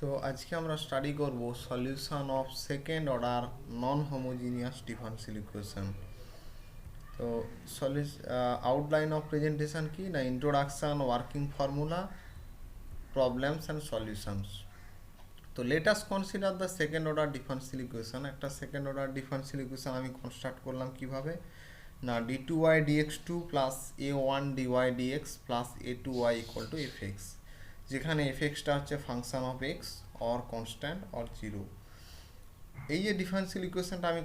তো আজকে আমরা স্টাডি করব solution of second order non homogeneous differential equation. তো আউটলাইন অফ প্রেজেন্টেশন কি না, introduction, working formula, problems and solutions. তো let us consider the second order differential equation. একটা সেকেন্ড অর্ডার ডিফারেনশিয়াল ইকুয়েশন আমি কনস্ট্রাক্ট করলাম কিভাবে না, d2y dx2 plus a1 dy dx plus a2y equal to fx, যেখানে fxটা হচ্ছে function of x or constant or zero. এই যে ডিফারেন্সিয়াল ইকুয়েশনটা আমি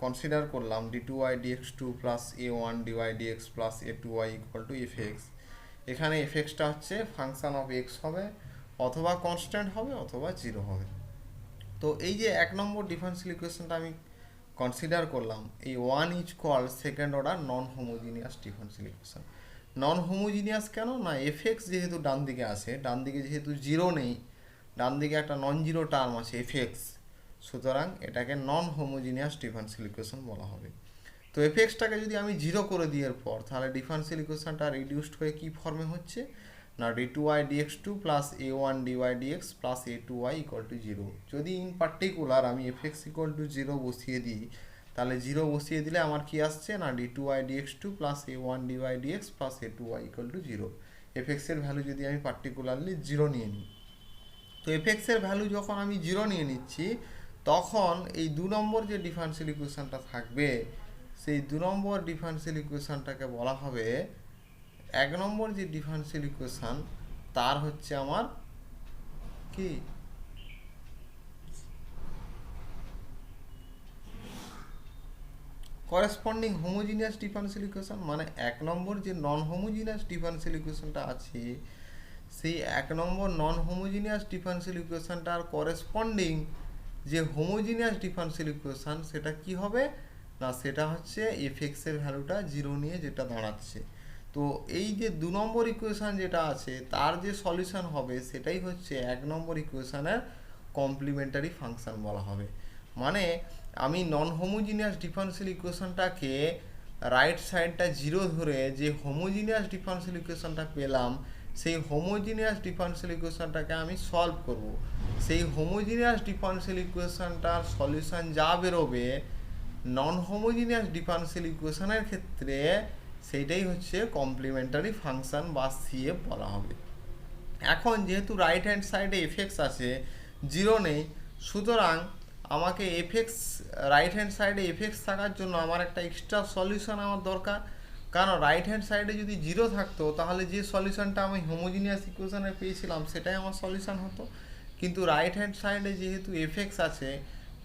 কনসিডার করলাম d2y dx2 plus a1 dy dx plus a2y equal to fx, এখানে fxটা হচ্ছে ফাংশন অফ এক্স হবে, অথবা কনস্ট্যান্ট হবে, অথবা জিরো হবে। তো এই যে এক নম্বর ডিফারেন্সিয়াল ইকুয়েশনটা আমি কনসিডার করলাম, এই one is called second order non homogeneous differential equation. Non homogeneous কেন না, এফএক্স যেহেতু ডান দিকে আছে, ডান দিকে যেহেতু জিরো নেই, ডান দিকে একটা নন জিরো টার্ম আছে এফএক্স, সুতরাং এটাকে নন হোমোজিনিয়াস ডিফারেন্সিয়াল ইকুয়েশন বলা হবে। তো এফএক্সটাকে যদি আমি জিরো করে দিয়ে পর, তাহলে ডিফারেন্সিয়াল ইকুয়েশনটা রিডিউসড হয়ে কি ফর্মে হচ্ছে না, d2y dx2 plus a1 dy dx plus a2y equal two zero. যদি ইন পার্টিকুলার আমি fx ইকুয়াল টু জিরো বসিয়ে দিই, তাহলে জিরো বসিয়ে দিলে আমার কি আসছে না, d2y dx2 plus a1 dy dx plus a2y equal two zero. fx এর ভ্যালু যদি আমি পার্টিকুলারলি জিরো নিয়ে নিই, তো fx এর ভ্যালু যখন আমি জিরো নিয়ে নিচ্ছি, তখন এই দু নম্বর যে ডিফারেন্সিয়াল ইকুয়েশনটা থাকবে, সেই দু নম্বর ডিফারেন্সিয়াল ইকুয়েশনটাকে বলা হবে এক নম্বর যে ডিফারেন্সিয়াল ইকুয়েশন, তার হচ্ছে আমার কি করেসপন্ডিং হোমোজিনিয়াস ডিফারেন্সিয়াল ইকুয়েশন। মানে এক নম্বর যে নন হোমোজিনিয়াস ডিফারেন্সিয়াল ইকুয়েশনটা আছে, সেই এক নম্বর নন হোমোজিনিয়াস ডিফারেন্সিয়াল ইকুয়েশনটার করেসপন্ডিং যে হোমোজিনিয়াস ডিফারেন্সিয়াল ইকুয়েশন, সেটা কি হবে না, সেটা হচ্ছে এফএক্স এর ভ্যালুটা জিরো নিয়ে যেটা দাঁড়াচ্ছে। তো এই যে দু নম্বর ইকুয়েশন যেটা আছে, তার যে সলিউশন হবে সেটাই হচ্ছে এক নম্বর ইকুয়েশনের কমপ্লিমেন্টারি ফাংশন বলা হবে। মানে আমি নন হোমোজিনিয়াস ডিফারেন্সিয়াল ইকুয়েশনটাকে রাইট সাইডটা জিরো ধরে যে হোমোজিনিয়াস ডিফারেন্সিয়াল ইকুয়েশনটা পেলাম, সেই হোমোজিনিয়াস ডিফারেন্সিয়াল ইকুয়েশনটাকে আমি সলভ করব। সেই হোমোজিনিয়াস ডিফারেন্সিয়াল ইকুয়েশনটার সলিউশন যা বেরোবে নন হোমোজিনিয়াস ডিফারেন্সিয়াল ইকুয়েশনের ক্ষেত্রে, সেইটাই হচ্ছে কমপ্লিমেন্টারি ফাংশন বা সিএফ বলা হবে। এখন যেহেতু রাইট হ্যান্ড সাইডে এফএক্স আছে, জিরো নেই, সুতরাং আমাকে এফএক্স, রাইট হ্যান্ড সাইডে এফএক্স থাকার জন্য আমার একটা এক্সট্রা সলিউশন আমার দরকার। কারণ রাইট হ্যান্ড সাইডে যদি জিরো থাকতো, তাহলে যে সলিউশনটা আমি হোমোজিনিয়াস ইকুয়েশনে পেয়েছিলাম সেটাই আমার সলিউশন হতো। কিন্তু রাইট হ্যান্ড সাইডে যেহেতু এফএক্স আছে,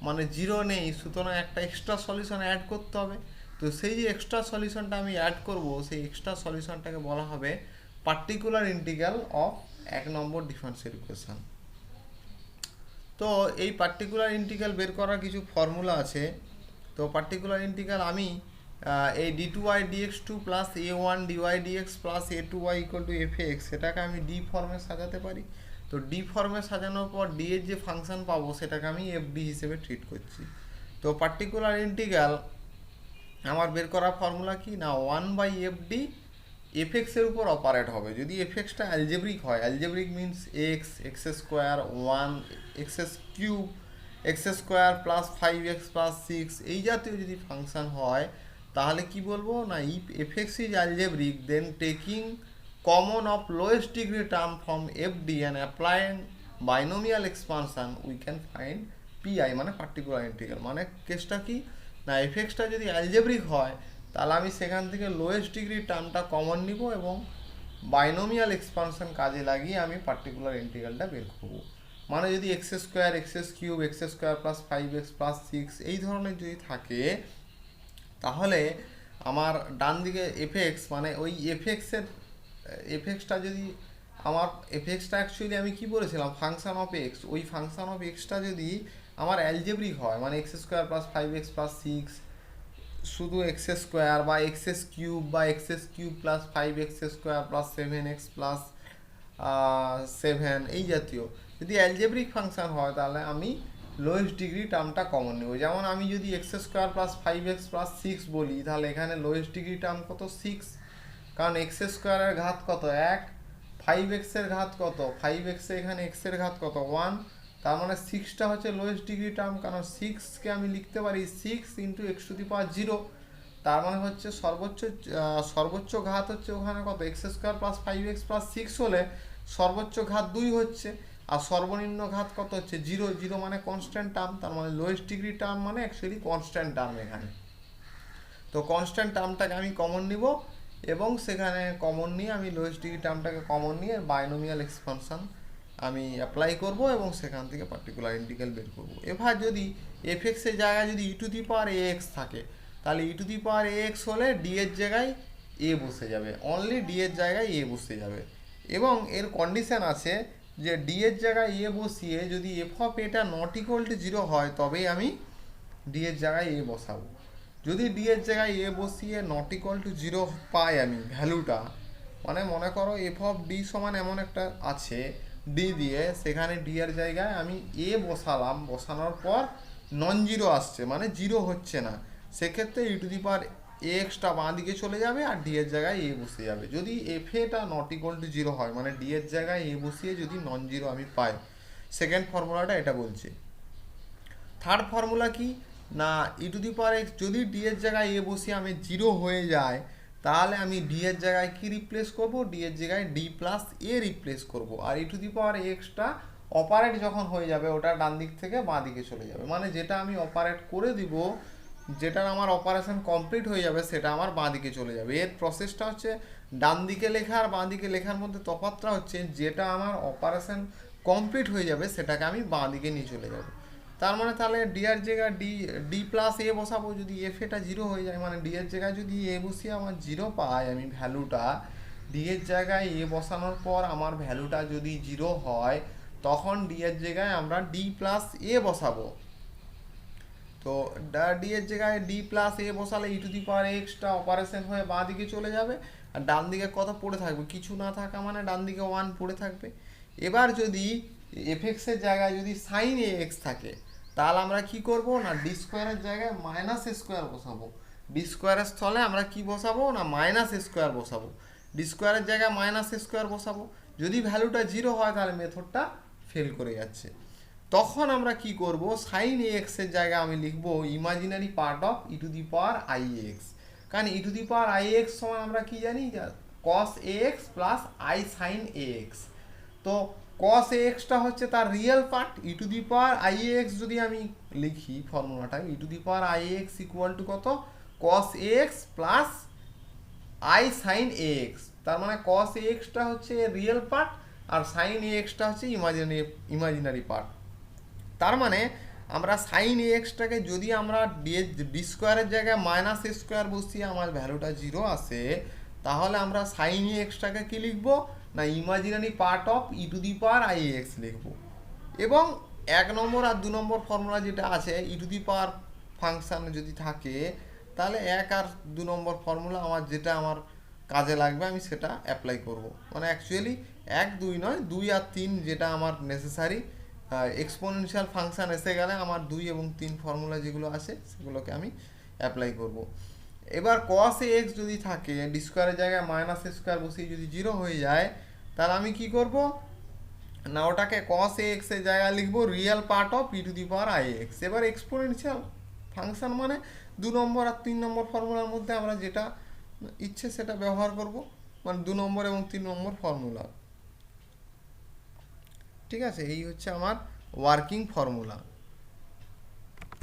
মানে জিরো নেই, সুতরাং একটা এক্সট্রা সলিউশন অ্যাড করতে হবে। তো সেই যে এক্সট্রা সলিউশনটা আমি অ্যাড করব, সেই এক্সট্রা সলিউশনটাকে বলা হবে পার্টিকুলার ইন্টিগ্রাল অফ এক নম্বর ডিফারেন্সিয়াল ইকুয়েশন। তো এই পার্টিকুলার ইন্টিগ্রাল বের করার কিছু ফর্মুলা আছে। তো পার্টিকুলার ইন্টিগ্রাল আমি এই d2y dx2 plus a1 dy dx plus a2y equal to fx, সেটাকে আমি ডি ফর্মে সাজাতে পারি। তো ডি ফর্মে সাজানোর পর ডি এর যে ফাংশন পাবো, সেটাকে আমি এফডি হিসেবে ট্রিট করছি। তো পার্টিকুলার ইন্টিগ্রাল আমার বের করা ফর্মুলা কি না, ওয়ান বাই এফডি এফএক্স এর উপর অপারেট হবে। যদি এফএক্সটা অ্যালজেব্রিক হয়, algebraic means x, x square, one, x cube, x square plus 5x plus 6, এই জাতীয় যদি ফাংশন হয়, তাহলে কি বলবো না, if f x is algebraic then taking common of lowest degree term from f D and applying binomial expansion we can find PI, মানে particular integral. মানে কেসটা কি না, এফএক্সটা যদি অ্যালজেব্রিক হয়, তাহলে আমি সেখান থেকে লোয়েস্ট ডিগ্রি টার্মটা কমন নিব এবং বাইনোমিয়াল এক্সপানশন কাজে লাগিয়ে আমি পার্টিকুলার ইন্টিগ্রালটা বের করব। মানে যদি x square, x cube, x square plus 5x plus 6 এই ধরনের যদি থাকে, তাহলে আমার ডান দিকে এফএক্স, মানে ওই এফএক্সের এফএক্সটা যদি আমার এফএক্সটা অ্যাকচুয়ালি আমি কি বলেছিলাম, ফাংশন অফ এক্স, ওই ফাংশন অফ এক্সটা যদি আমার অ্যালজেব্রিক হয়, মানে x square plus 5x plus 6, শুধু এক্স স্কোয়ার বা এক্স কিউব বা x cube plus 5x square plus 7x plus 7, এই জাতীয় যদি অ্যালজেব্রিক ফাংশন হয়, তাহলে আমি লোয়েস্ট ডিগ্রি টার্মটা কমন নেব। যেমন আমি যদি x square plus 5x plus 6 বলি, তাহলে এখানে লোয়েস্ট ডিগ্রি টার্ম কত, 6, কারণ এক্স স্কোয়ারের ঘাত কত, 1, 5x এর ঘাত কত, 5x এখানে x এর ঘাত কত 1, তার মানে 6টা হচ্ছে লোয়েস্ট ডিগ্রি টার্ম, কারণ 6কে আমি লিখতে পারি 6 ইন্টু এক্স টু দি পাওয়ার 0, তার মানে হচ্ছে সর্বোচ্চ ঘাত হচ্ছে ওখানে কত x square plus 5x plus 6 হলে সর্বোচ্চ ঘাত 2 হচ্ছে, আর সর্বনিম্ন ঘাত কত হচ্ছে 0, 0 মানে কনস্ট্যান্ট টার্ম, তার মানে লোয়েস্ট ডিগ্রি টার্ম মানে অ্যাকচুয়ালি কনস্ট্যান্ট টার্ম এখানে। তো কনস্ট্যান্ট টার্মটাকে আমি কমন নিব এবং সেখানে কমন নিয়ে আমি লোয়েস্ট ডিগ্রি টার্মটাকে কমন নিয়ে বাইনোমিয়াল এক্সপানশন আমি অ্যাপ্লাই করব এবং সেখান থেকে পার্টিকুলার ইন্টিগ্রাল বের করব। এবার যদি এফএক্স এর জায়গায় যদি ই টু দি পাওয়ার এক্স থাকে, তাহলে ই টু দি পাওয়ার এক্স হলে ডি এর জায়গায় এ বসে যাবে, অনলি ডি এর জায়গায় এ বসে যাবে। এবং এর কন্ডিশন আছে যে ডি এর জায়গায় এ বসিয়ে যদি এফ অফ এটা নট ইকুয়াল টু 0 হয় তবেই আমি ডি এর জায়গায় এ বসাবো। যদি ডি এর জায়গায় এ বসিয়ে নট ইকুয়াল টু 0 পাই আমি ভ্যালুটা, মানে মনে করো এফ অফ ডি সমান এমন একটা আছে ডি দিয়ে, সেখানে ডি এর জায়গায় আমি এ বসালাম, বসানোর পর নন জিরো আসছে মানে 0 হচ্ছে না, সেক্ষেত্রে ই টু দি পাওয়ার এক্সটা বাঁ দিকে চলে যাবে আর ডি এর জায়গায় এ বসে যাবে। যদি এফ এটা নট ইকুয়াল টু 0 হয় মানে ডি এর জায়গায় এ বসিয়ে যদি নন জিরো আমি পাই, সেকেন্ড ফর্মুলাটা এটা বলছে। থার্ড ফর্মুলা কি না, ই টু দি পাওয়ার এক্স যদি ডি এর জায়গায় এ বসিয়ে আমি 0 হয়ে যায়, তাহলে আমি ডি এর জায়গায় কি রিপ্লেস করব, ডি এর জায়গায় ডি প্লাস এ রিপ্লেস করব, আর ই টু দি পাওয়ার এক্সটা অপারেট যখন হয়ে যাবে ওটা ডান দিক থেকে বাঁ দিকে চলে যাবে, মানে যেটা আমি অপারেট করে দিব, যেটার আমার অপারেশন কমপ্লিট হয়ে যাবে সেটা আমার বাঁ দিকে চলে যাবে। এর প্রসেসটা হচ্ছে ডান দিকে লেখা আর বাঁ দিকে লেখার মধ্যে তফাৎটা হচ্ছে যেটা আমার অপারেশন কমপ্লিট হয়ে যাবে সেটাকে আমি বাঁ দিকে নিয়ে চলে যাব। তার মানে তাহলে ডি এর জায়গায় ডি প্লাস এ বসাবো, যদি এফ এটা 0 হয়ে যায় মানে ডি এর জায়গায় যদি এ বসিয়ে আমার 0 পাই আমি ভ্যালুটা, ডি এর জায়গায় এ বসানোর পর আমার ভ্যালুটা যদি 0 হয় তখন ডি এর জায়গায় আমরা ডি প্লাস এ বসাবো। তো ডি এর জায়গায় ডি প্লাস এ বসালে ই টু দি পাওয়ার এক্সটা অপারেশন হয়ে বাঁ দিকে চলে যাবে, আর ডান দিকে কত পড়ে থাকবে, কিছু না থাকা মানে ডান দিকে 1 পড়ে থাকবে। এবার যদি এফ এক্সের জায়গায় যদি সাইন এ এক্স থাকে, তাহলে আমরা কি করব না ডি স্কোয়ারের জায়গায় মাইনাস স্কোয়ার বসাবো, ডি স্কোয়ারের স্থলে আমরা কি বসাবো না মাইনাস স্কোয়ার বসাবো, ডি স্কোয়ারের জায়গায় মাইনাস স্কোয়ার বসাবো। যদি ভ্যালুটা 0 হয় তাহলে মেথডটা ফেল করে যাচ্ছে, তখন আমরা কি করব সাইন এ এক্স এর জায়গায় আমি লিখব imaginary part of e to the power i x, কারণ e to the power i x সমান আমরা কি জানি cos a x plus i sine a x. তো কস এ এক্সটা হচ্ছে তার real part, e to the power i x যদি আমি লিখি ফর্মুলাটা e to the power i x equal to কত cos a x plus i sine a x, তার মানে কস এ এক্সটা হচ্ছে রিয়েল পার্ট আর সাইন এ এক্সটা হচ্ছে ইমাজিনারি পার্ট। তার মানে আমরা সাইন এ এক্সটাকে যদি আমরা ডি স্কোয়ারের জায়গায় মাইনাস স্কোয়ার বসিয়ে আমার ভ্যালুটা 0 আসে, তাহলে আমরা সাইন এ এক্সটাকে কী লিখবো না imaginary part of e to the power i x লিখবো। এবং 1 নম্বর আর 2 নম্বর ফর্মুলা যেটা আছে ই টু দি পাওয়ার ফাংশান যদি থাকে, তাহলে 1 আর 2 নম্বর ফর্মুলা আমার যেটা আমার কাজে লাগবে আমি সেটা অ্যাপ্লাই করব, মানে অ্যাকচুয়ালি 1 2 নয় 2 আর 3 যেটা আমার নেসেসারি, এক্সপোনেনশিয়াল ফাংশান এসে গেলে আমার 2 এবং 3 ফর্মুলা যেগুলো আছে সেগুলোকে আমি অ্যাপ্লাই করব। এবার কস এ এক্স যদি থাকে ডি স্কোয়ারের জায়গায় মাইনাস স্কোয়ার বসিয়ে যদি 0 হয়ে যায়, তাহলে আমি কি করব না ওটাকে কস এ এক্স এর জায়গায় লিখবো real part of e to the power i x. এবার এক্সপোনেনশিয়াল ফাংশান মানে 2 নম্বর আর 3 নম্বর ফর্মুলার মধ্যে আমরা যেটা ইচ্ছে সেটা ব্যবহার করব, মানে 2 নম্বর এবং 3 নম্বর ফর্মুলা। ঠিক আছে, এই হচ্ছে আমার ওয়ার্কিং ফর্মুলা।